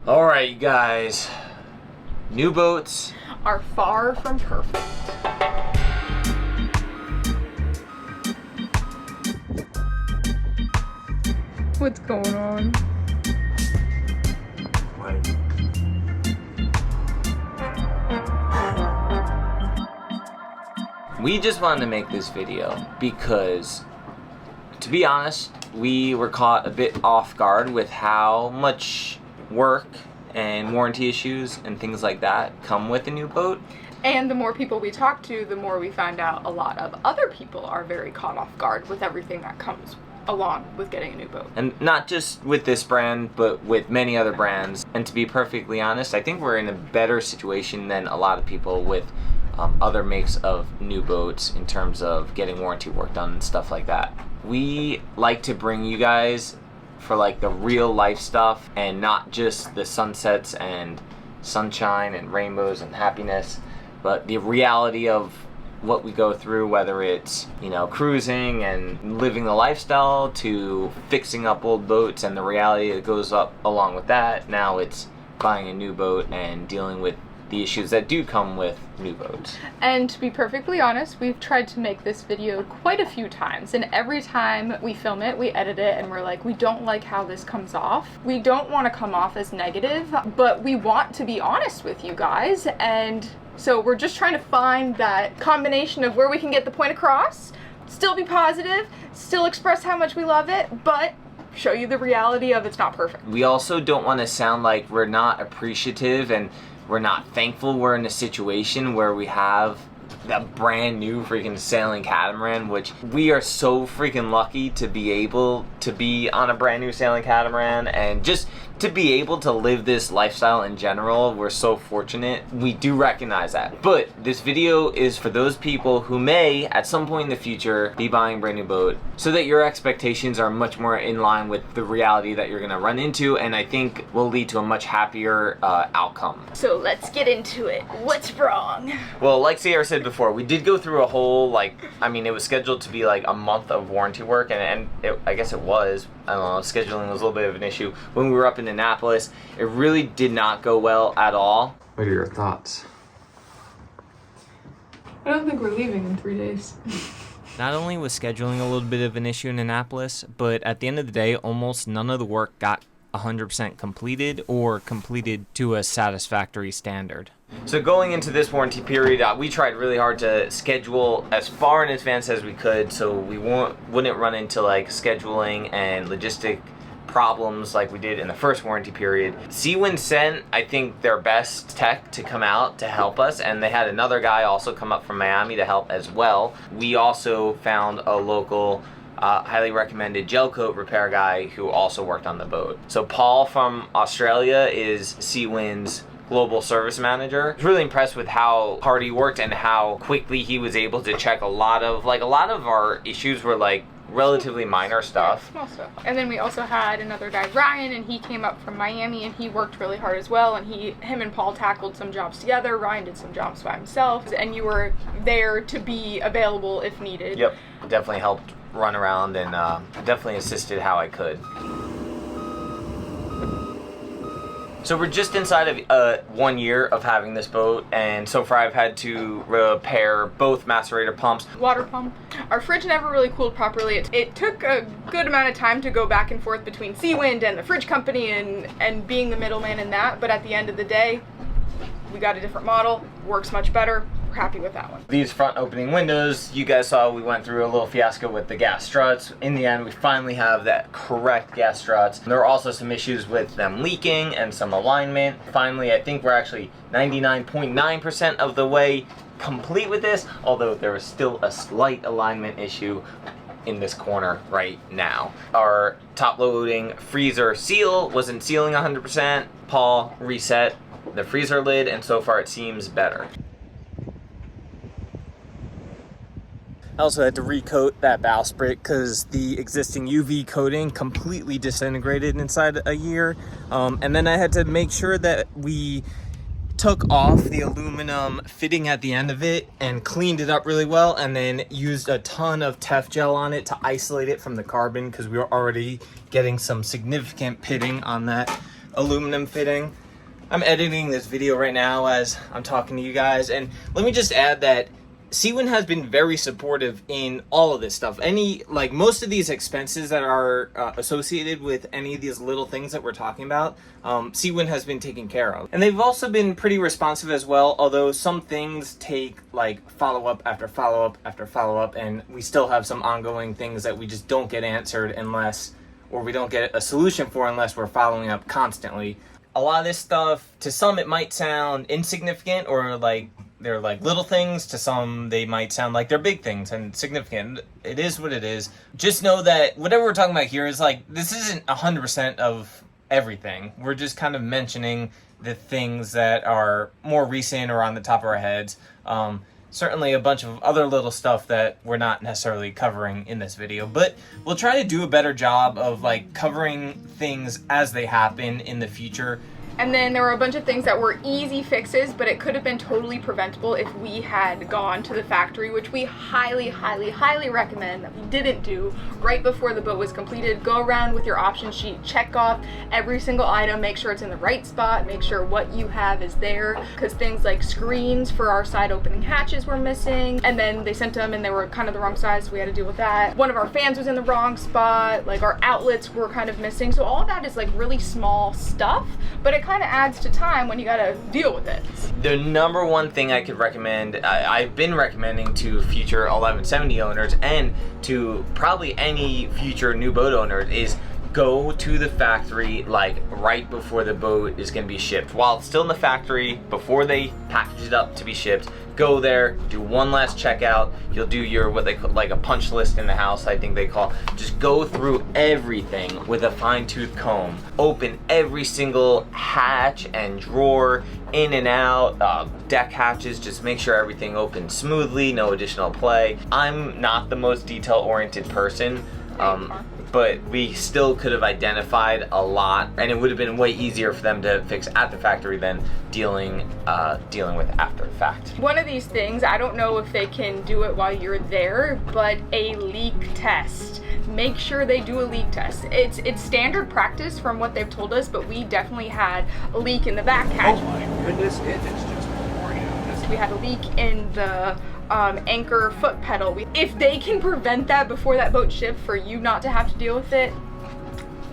Alright, you guys. New boats are far from perfect. What's going on? What? We just wanted to make this video because, to be honest, we were caught a bit off guard with how much work and warranty issues and things like that come with a new boat. And the more people we talk to, the more we find out a lot of other people are very caught off guard with everything that comes along with getting a new boat. And not just with this brand, but with many other brands. And to be perfectly honest, I think we're in a better situation than a lot of people with other makes of new boats in terms of getting warranty work done and stuff like that. We like to bring you guys for like the real life stuff and not just the sunsets and sunshine and rainbows and happiness, but the reality of what we go through, whether it's, you know, cruising and living the lifestyle to fixing up old boats and the reality that goes up along with that. Now it's buying a new boat and dealing with the issues that do come with new boats. And to be perfectly honest, we've tried to make this video quite a few times, and every time we film it, we edit it, and we're like, we don't like how this comes off. We don't want to come off as negative, but we want to be honest with you guys, and so we're just trying to find that combination of where we can get the point across, still be positive, still express how much we love it, but show you the reality of it's not perfect. We also don't want to sound like we're not appreciative and we're not thankful we're in a situation where we have that brand new freaking sailing catamaran, which we are so freaking lucky to be able to be on a brand new sailing catamaran and just to be able to live this lifestyle in general. We're so fortunate. We do recognize that. But this video is for those people who may at some point in the future be buying a brand new boat, so that your expectations are much more in line with the reality that you're gonna run into, and I think will lead to a much happier outcome. So let's get into it. What's wrong? Well, like Sierra said before, we did go through a whole, it was scheduled to be like a month of warranty work, and I guess it was. I don't know, scheduling was a little bit of an issue. When we were up in Annapolis, it really did not go well at all. What are your thoughts? I don't think we're leaving in 3 days. Not only was scheduling a little bit of an issue in Annapolis, but at the end of the day, almost none of the work got 100% completed or completed to a satisfactory standard. So going into this warranty period, we tried really hard to schedule as far in advance as we could so we wouldn't run into like scheduling and logistic problems like we did in the first warranty period. Seawind sent, I think, their best tech to come out to help us, and they had another guy also come up from Miami to help as well. We also found a local highly recommended gel coat repair guy who also worked on the boat. So Paul from Australia is Seawind's global service manager. I was really impressed with how hard he worked and how quickly he was able to check a lot of our issues were like relatively minor stuff. Yeah, small stuff. And then we also had another guy, Ryan, and he came up from Miami and he worked really hard as well, and him and Paul tackled some jobs together. Ryan did some jobs by himself, and you were there to be available if needed. Yep, definitely helped run around and definitely assisted how I could. So we're just inside of 1 year of having this boat, and so far I've had to repair both macerator pumps. Water pump. Our fridge never really cooled properly. It took a good amount of time to go back and forth between Seawind and the fridge company and being the middleman in that, but at the end of the day, we got a different model, works much better. We're happy with that one. These front opening windows, you guys saw we went through a little fiasco with the gas struts. In the end, we finally have that correct gas struts. There are also some issues with them leaking and some alignment. Finally, I think we're actually 99.9% of the way complete with this, although there is still a slight alignment issue in this corner right now. Our top loading freezer seal wasn't sealing 100%. Paul reset the freezer lid, and so far it seems better. I also had to recoat that bowsprit because the existing UV coating completely disintegrated inside a year. And then I had to make sure that we took off the aluminum fitting at the end of it and cleaned it up really well, and then used a ton of Tef gel on it to isolate it from the carbon because we were already getting some significant pitting on that aluminum fitting. I'm editing this video right now as I'm talking to you guys, and let me just add that Seawind has been very supportive in all of this stuff. Most of these expenses that are associated with any of these little things that we're talking about, Seawind has been taken care of. And they've also been pretty responsive as well, although some things take like follow-up after follow-up after follow-up, and we still have some ongoing things that we just don't get answered or we don't get a solution for unless we're following up constantly. A lot of this stuff, to some it might sound insignificant or like they're like little things. To some, they might sound like they're big things and significant. It is what it is. Just know that whatever we're talking about here is like, this isn't 100% of everything. We're just kind of mentioning the things that are more recent or on the top of our heads. Certainly a bunch of other little stuff that we're not necessarily covering in this video, but we'll try to do a better job of like covering things as they happen in the future. And then there were a bunch of things that were easy fixes, but it could have been totally preventable if we had gone to the factory, which we highly, highly, highly recommend that we didn't do right before the boat was completed. Go around with your option sheet, check off every single item, make sure it's in the right spot, make sure what you have is there, because things like screens for our side opening hatches were missing, and then they sent them and they were kind of the wrong size, so we had to deal with that. One of our fans was in the wrong spot, like our outlets were kind of missing, so all of that is like really small stuff, but it kind of adds to time when you gotta deal with it. The number one thing I could recommend, I've been recommending to future 1170 owners and to probably any future new boat owners, is go to the factory like right before the boat is going to be shipped. While it's still in the factory, before they package it up to be shipped, go there, do one last checkout. You'll do your, what they call like a punch list in the house, I think they call. Just go through everything with a fine-tooth comb. Open every single hatch and drawer, in and out, deck hatches, just make sure everything opens smoothly, no additional play. I'm not the most detail-oriented person, but we still could have identified a lot, and it would have been way easier for them to fix at the factory than dealing with after the fact. One of these things, I don't know if they can do it while you're there, but a leak test. Make sure they do a leak test. It's standard practice from what they've told us, but we definitely had a leak in the back hatch. Oh my goodness, it is just pouring out. We had a leak in the anchor foot pedal. If they can prevent that before that boat shipped for you not to have to deal with it,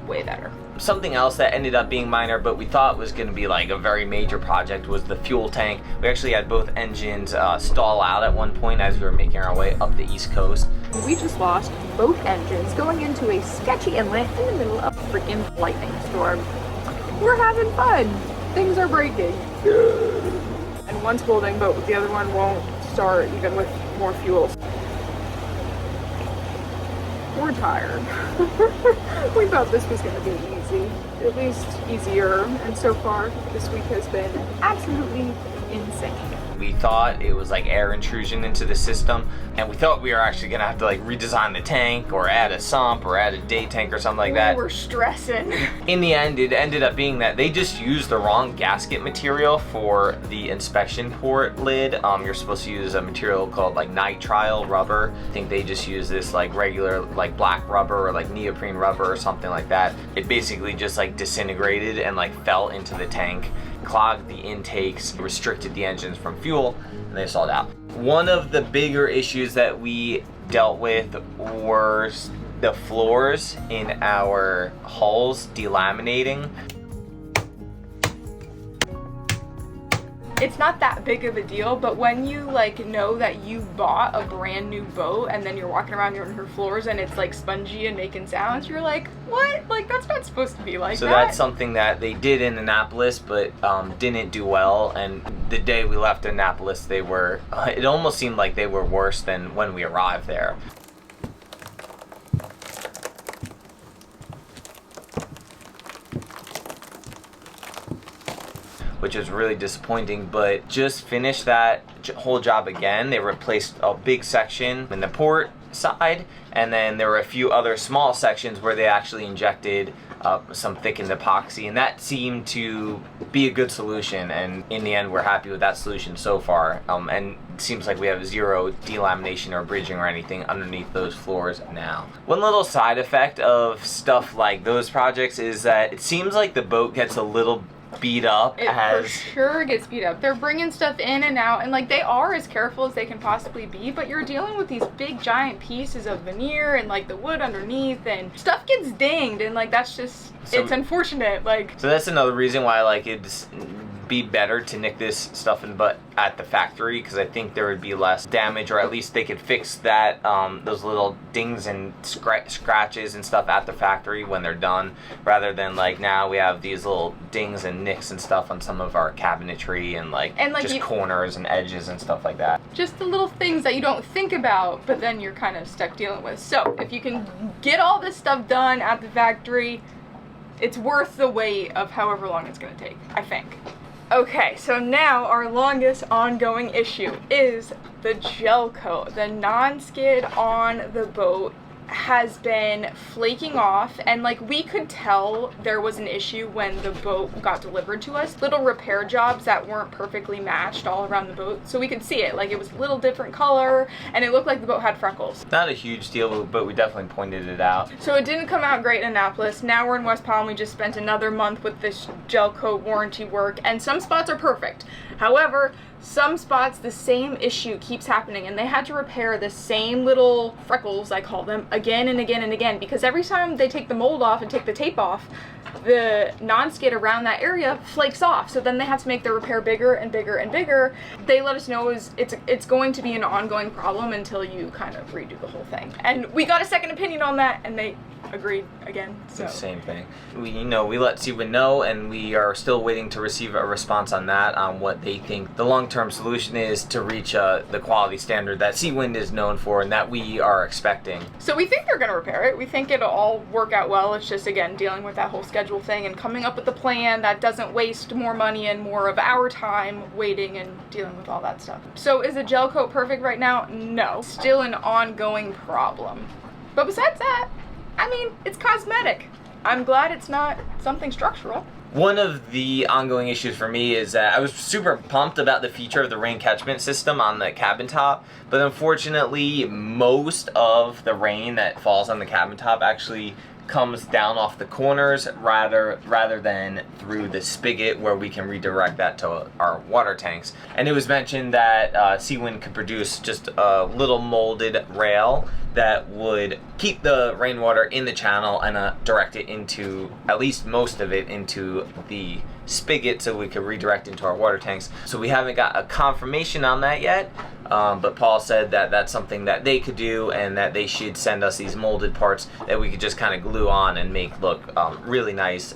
way better. Something else that ended up being minor, but we thought was going to be like a very major project, was the fuel tank. We actually had both engines stall out at one point as we were making our way up the East Coast. We just lost both engines going into a sketchy inlet in the middle of a freaking lightning storm. We're having fun. Things are breaking. And one's holding, but the other one won't start even with more fuel. We're tired. We thought this was going to be easy, at least easier, and so far this week has been absolutely insane. We thought it was like air intrusion into the system, and we thought we were actually gonna have to like redesign the tank or add a sump or add a day tank or something like that. We're stressing. In the end, it ended up being that they just used the wrong gasket material for the inspection port lid. You're supposed to use a material called like nitrile rubber. I think they just used this like regular like black rubber or like neoprene rubber or something like that. It basically just like disintegrated and like fell into the tank, clogged the intakes, restricted the engines from fuel, and they stalled out. One of the bigger issues that we dealt with were the floors in our hulls delaminating. It's not that big of a deal, but when you like know that you bought a brand new boat and then you're walking around on her floors and it's like spongy and making sounds, you're like, what? Like that's not supposed to be like that. So that's something that they did in Annapolis, but didn't do well. And the day we left Annapolis, they were, it almost seemed like they were worse than when we arrived there. Which is really disappointing, but just finished that whole job again. They replaced a big section in the port side, and then there were a few other small sections where they actually injected some thickened epoxy, and that seemed to be a good solution, and in the end we're happy with that solution so far, and it seems like we have zero delamination or bridging or anything underneath those floors now. One little side effect of stuff like those projects is that it seems like the boat gets a little beat up. It for sure gets beat up. They're bringing stuff in and out, and like they are as careful as they can possibly be, but you're dealing with these big giant pieces of veneer and like the wood underneath, and stuff gets dinged, and like that's just it's unfortunate. Like, so that's another reason why like it'd be better to nick this stuff at the factory, because I think there would be less damage, or at least they could fix that those little dings and scratches and stuff at the factory when they're done, rather than like now we have these little dings and nicks and stuff on some of our cabinetry and like just corners and edges and stuff like that. Just the little things that you don't think about, but then you're kind of stuck dealing with. So if you can get all this stuff done at the factory, it's worth the wait of however long it's going to take, I think. Okay, so now our longest ongoing issue is the gel coat. The non-skid on the boat has been flaking off, and like we could tell there was an issue when the boat got delivered to us. Little repair jobs that weren't perfectly matched all around the boat, so we could see it. Like it was a little different color, and it looked like the boat had freckles. Not a huge deal, but we definitely pointed it out. So it didn't come out great in Annapolis. Now we're in West Palm. We just spent another month with this gel coat warranty work, and some spots are perfect. However, some spots the same issue keeps happening, and they had to repair the same little freckles, I call them, again and again and again, because every time they take the mold off and take the tape off, the non-skid around that area flakes off. So then they have to make the repair bigger and bigger and bigger. They let us know it's going to be an ongoing problem until you kind of redo the whole thing. And we got a second opinion on that, and they agreed again. So the same thing. We let Seawind know, and we are still waiting to receive a response on that, on what they think the long-term solution is to reach the quality standard that Seawind is known for and that we are expecting. So we think they're going to repair it. We think it'll all work out well. It's just, again, dealing with that whole schedule thing and coming up with a plan that doesn't waste more money and more of our time waiting and dealing with all that stuff. So is the gel coat perfect right now? No. Still an ongoing problem. But besides that, I mean, it's cosmetic. I'm glad it's not something structural. One of the ongoing issues for me is that I was super pumped about the feature of the rain catchment system on the cabin top, but unfortunately most of the rain that falls on the cabin top actually comes down off the corners rather than through the spigot, where we can redirect that to our water tanks. And it was mentioned that Seawind could produce just a little molded rail that would keep the rainwater in the channel and direct it into, at least most of it, into the spigot so we could redirect into our water tanks. So we haven't got a confirmation on that yet, but Paul said that that's something that they could do, and that they should send us these molded parts that we could just kind of glue on and make look really nice,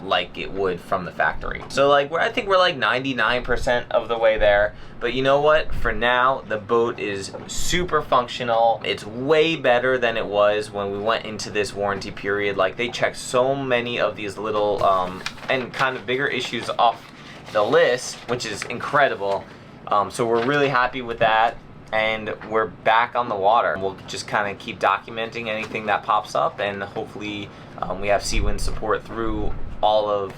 like it would from the factory. So like I think we're like 99% of the way there. But you know what? For now, the boat is super functional. It's way better than it was when we went into this warranty period. Like they checked so many of these little and kind of bigger issues off the list, which is incredible. So we're really happy with that, and we're back on the water. We'll just kind of keep documenting anything that pops up, and hopefully we have Seawind support through all of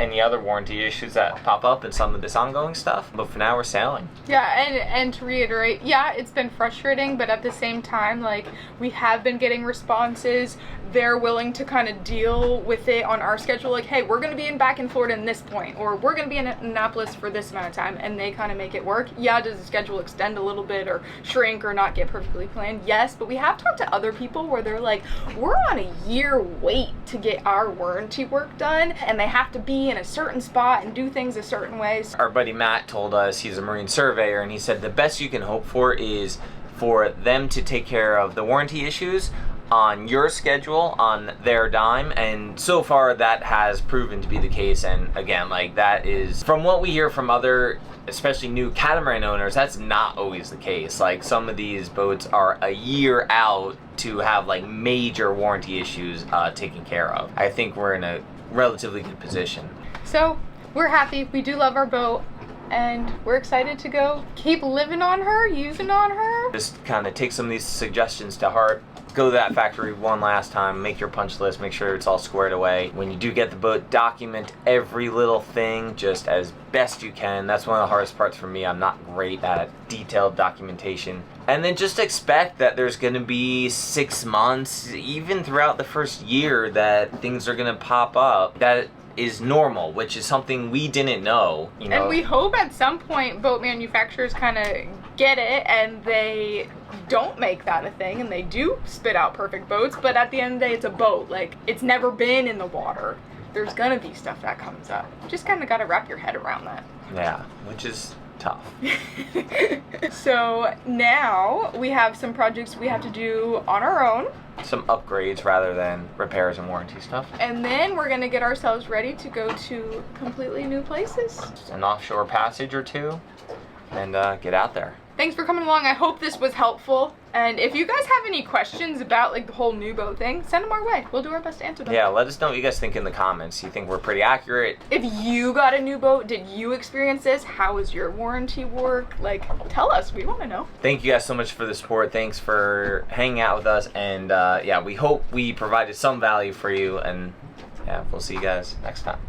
any other warranty issues that pop up and some of this ongoing stuff. But for now, we're sailing. Yeah, and to reiterate, yeah, it's been frustrating, but at the same time, like, we have been getting responses. They're willing to kind of deal with it on our schedule, like, hey, we're going to be back in Florida in this point, or we're going to be in Annapolis for this amount of time, and they kind of make it work. Yeah, does the schedule extend a little bit or shrink or not get perfectly planned? Yes, but we have talked to other people where they're like, we're on a year wait to get our warranty work done, and they have to be in a certain spot and do things a certain way. Our buddy Matt told us, he's a marine surveyor, and he said the best you can hope for is for them to take care of the warranty issues on your schedule, on their dime, and so far that has proven to be the case. And again, like, that is, from what we hear from other, especially new catamaran owners, that's not always the case. Like, some of these boats are a year out to have like major warranty issues taken care of. I think we're in a relatively good position. So we're happy. We do love our boat, and we're excited to go keep living on her, using on her. Just kind of take some of these suggestions to heart go to that factory one last time, make your punch list, make sure it's all squared away. When you do get the boat, document every little thing just as best you can. That's one of the hardest parts for me. I'm not great at detailed documentation. And then just expect that there's going to be 6 months, even throughout the first year, that things are going to pop up. That is normal, which is something we didn't know, you know. And we hope at some point boat manufacturers kind of get it and they don't make that a thing and they do spit out perfect boats, but at the end of the day it's a boat. Like, it's never been in the water. There's gonna be stuff that comes up. Just kind of got to wrap your head around that. Yeah, which is tough. So now we have some projects we have to do on our own. Some upgrades rather than repairs and warranty stuff. And then we're gonna get ourselves ready to go to completely new places. Just an offshore passage or two, and get out there. Thanks for coming along. I hope this was helpful. And if you guys have any questions about like the whole new boat thing, send them our way. We'll do our best to answer them. Yeah, let us know what you guys think in the comments. You think we're pretty accurate? If you got a new boat, did you experience this? How was your warranty work? Like, tell us. We want to know. Thank you guys so much for the support. Thanks for hanging out with us. And yeah, we hope we provided some value for you. And yeah, we'll see you guys next time.